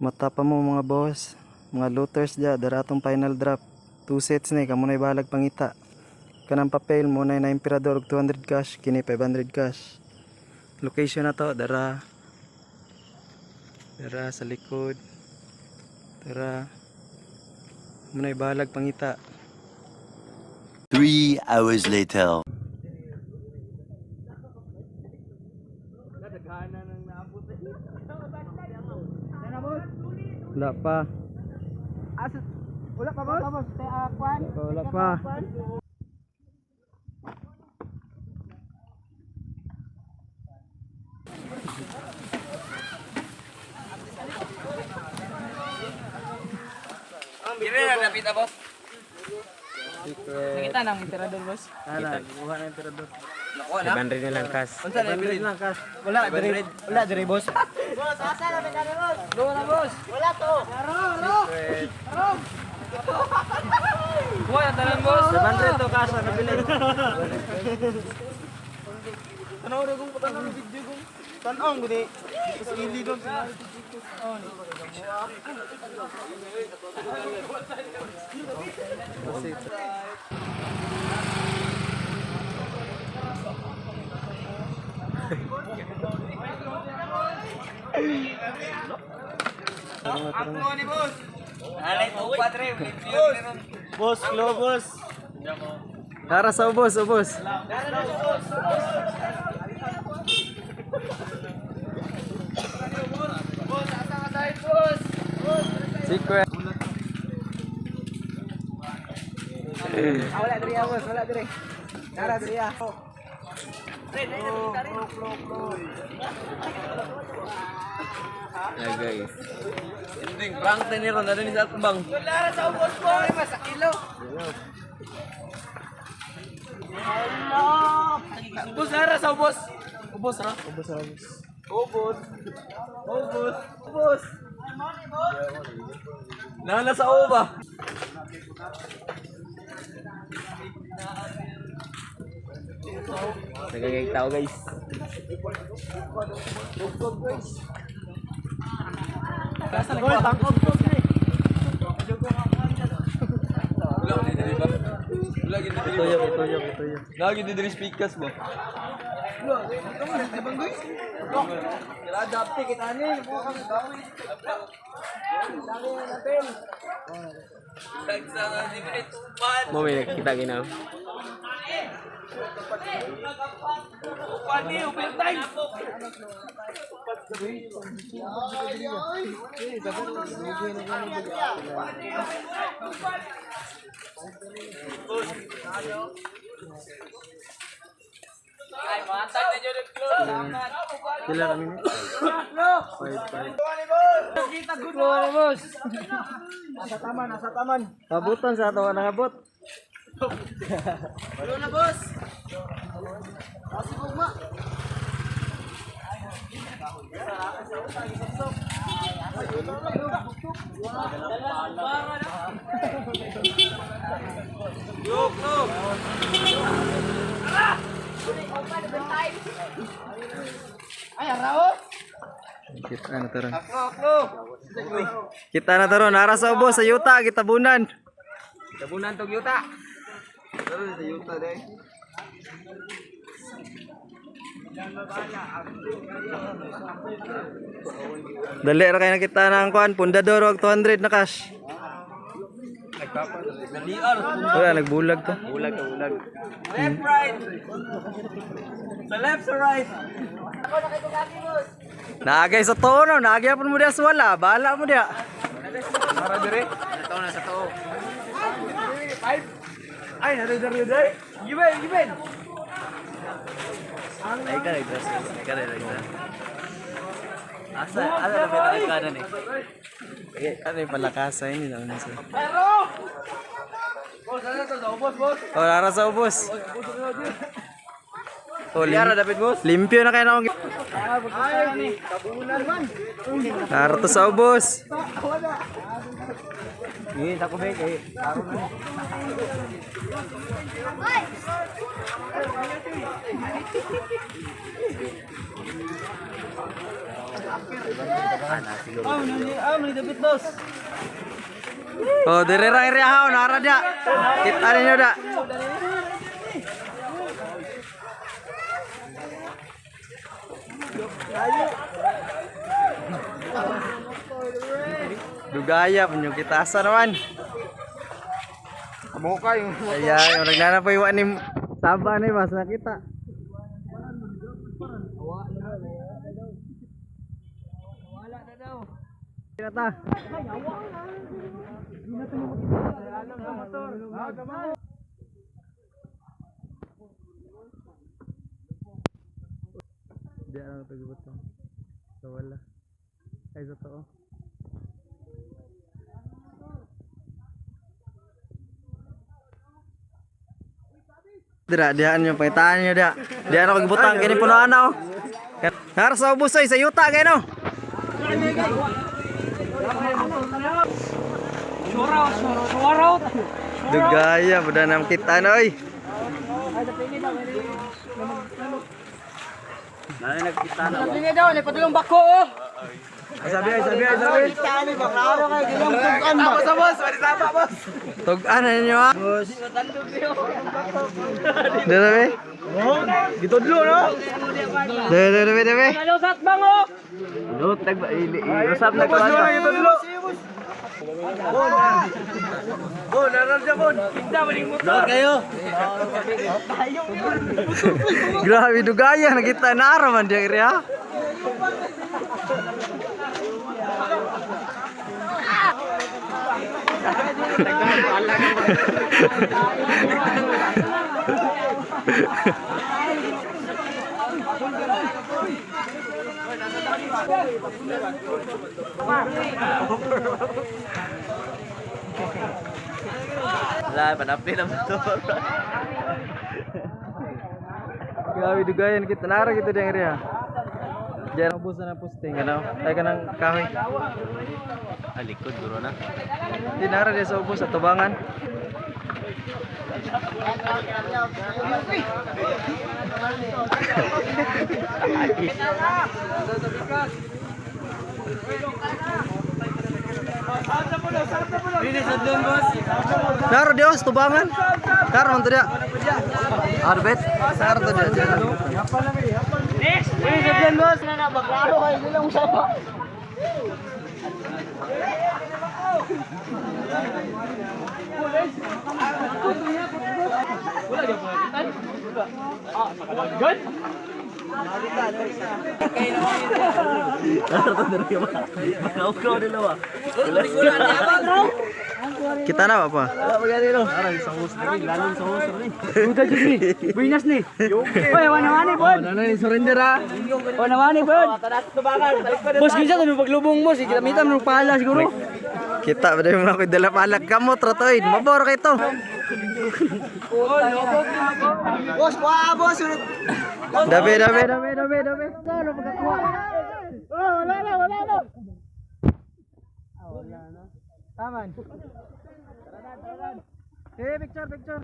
Mata pa mo mga boss, mga looters dya, daratong final drop. 2 sets ni, kamo na ibalag pangita. Kanang papel mo na Emperador og 200 cash, kini 500 cash. Location na to, dara sa likod. Dara mo na ibalag pangita. 3 hours later. Wala pa. Wala pa boss? Wala pa. Dire na napita boss. Secret. Nakita nang Emperador boss. Ana, buha na Emperador. Nakuha na. 500 na lang cash. Unsa na bilin? Wala dire boss. Boss, asa na may boss? Doon na boss. Wala to. Buhay ang tanan boss. 700 to cash na bili. Tanaw ra kung patang ng video kung tan-ang gudi. Tapos ili doon sa Ako ni boss. Alay to padre, Boss, slow boss. Tara sa ubos, ubos. Boss, asa ka dahil boss? Secret. Wala diri boss, wala diri. Tara diri ah. Yeah, guys. Ending prank na niron na ni sa kumbang. Wala ra sa ubos ko, ay mas kilo. Allah. Ubos ra sa ubos. Ubos ra. Ubos, ubos. Ubos. Ubos. Ubos. Nana sa uba. Nagagay tao guys. Kasa na ko tangkog ko ni. Wala gid diri ba? Tuyok. Lagi di diri speakers ba? Kila adapte kita ni, mo kami gawin. Lagi natin. Tagsa nga di ba tupan. Mo may nakita ginaw. Pani overtime. Ay, matag na dyan ang close. Kila kami ni. Kita good boss. Nasa taman. Abutan sa ato nangabot. Hello na boss. Kita na taron. Kita na taron. Nara sa ubos sa yuta kita bunan. Tabunan tog yuta. Dali ra kay nakita nang kuan pundador og 200 na cash. Naliar. Wala nagbulag to. Bulag. Left, right. Sa left, sa right. Naagay sa tono, naagay pud mo dia sa wala. Bahala mo dia. Para dire. Ito na sa tao. Ay, nare. Given. Ay ka nagdas. Asa ala na may kanan eh. Ano yung palakasa ini lang nasa. Pero! Boss, ano to? Boss. Oh, nara sa ubos. Oh, Yara, David boss. limpyo na kayo na akong Ay, kabunan man. nara to sa ubos. Ni tako be kay. Oh, dire ra area ha, nara dia. Kita ninyo da. Dugaya punyo kita asa naman. Amo kayo. Ayan, orang nana pa iwan ni Sabah ni mas nakita. Kita. Dia lang ito gubot. So wala. Ay totoo. Dira, dihaan yung pangitaan nyo dia. Dihaan ako gibutang kini punuan na oh. Harus sa ubos ay sa yuta kay no. Dugaya pada nam kita noy. Nalay nagkita na ba? Tingnan daw, ni padulong bako oh. Sabi. Tani ba klaro kay gilang tugan ba? Sa boss, pwede tama boss. Tugan na ninyo ha. Boss, matandog niyo. Dere be. Gitudlo no. Dere. Kalusat bang oh. Lut tag usap na Boss, kuan. gitudlo. Bon, naral siya bon. Tingda maling motor. Kayo. Grabe dugaya nakita na araman dia area. Wala panapi na motor. Grabe dugayan kita nara gitu dia area. Jarang busa na posting ano. Ay kanang kahoy. Alikod guro na. Di nara dia sa ubos sa tubangan. Naro dia sa tubangan. Naro man to dia. Arbet. Naro to dia. Next, ini sabihan boss. Na baklaro kay gilang usapa. Kita na apa? Binas ni. Oy, wanawani bod. Surrender ah. Wanawani bod. Boss, kinsa to paglubong mo, sige kita mo pala siguro. Kita pada mo ako dala palak kamo trotoid. Mabor kay to. Boss, kuha boss. Dabe. Ano pagkakuha? Oh, wala na. Taman. Picture.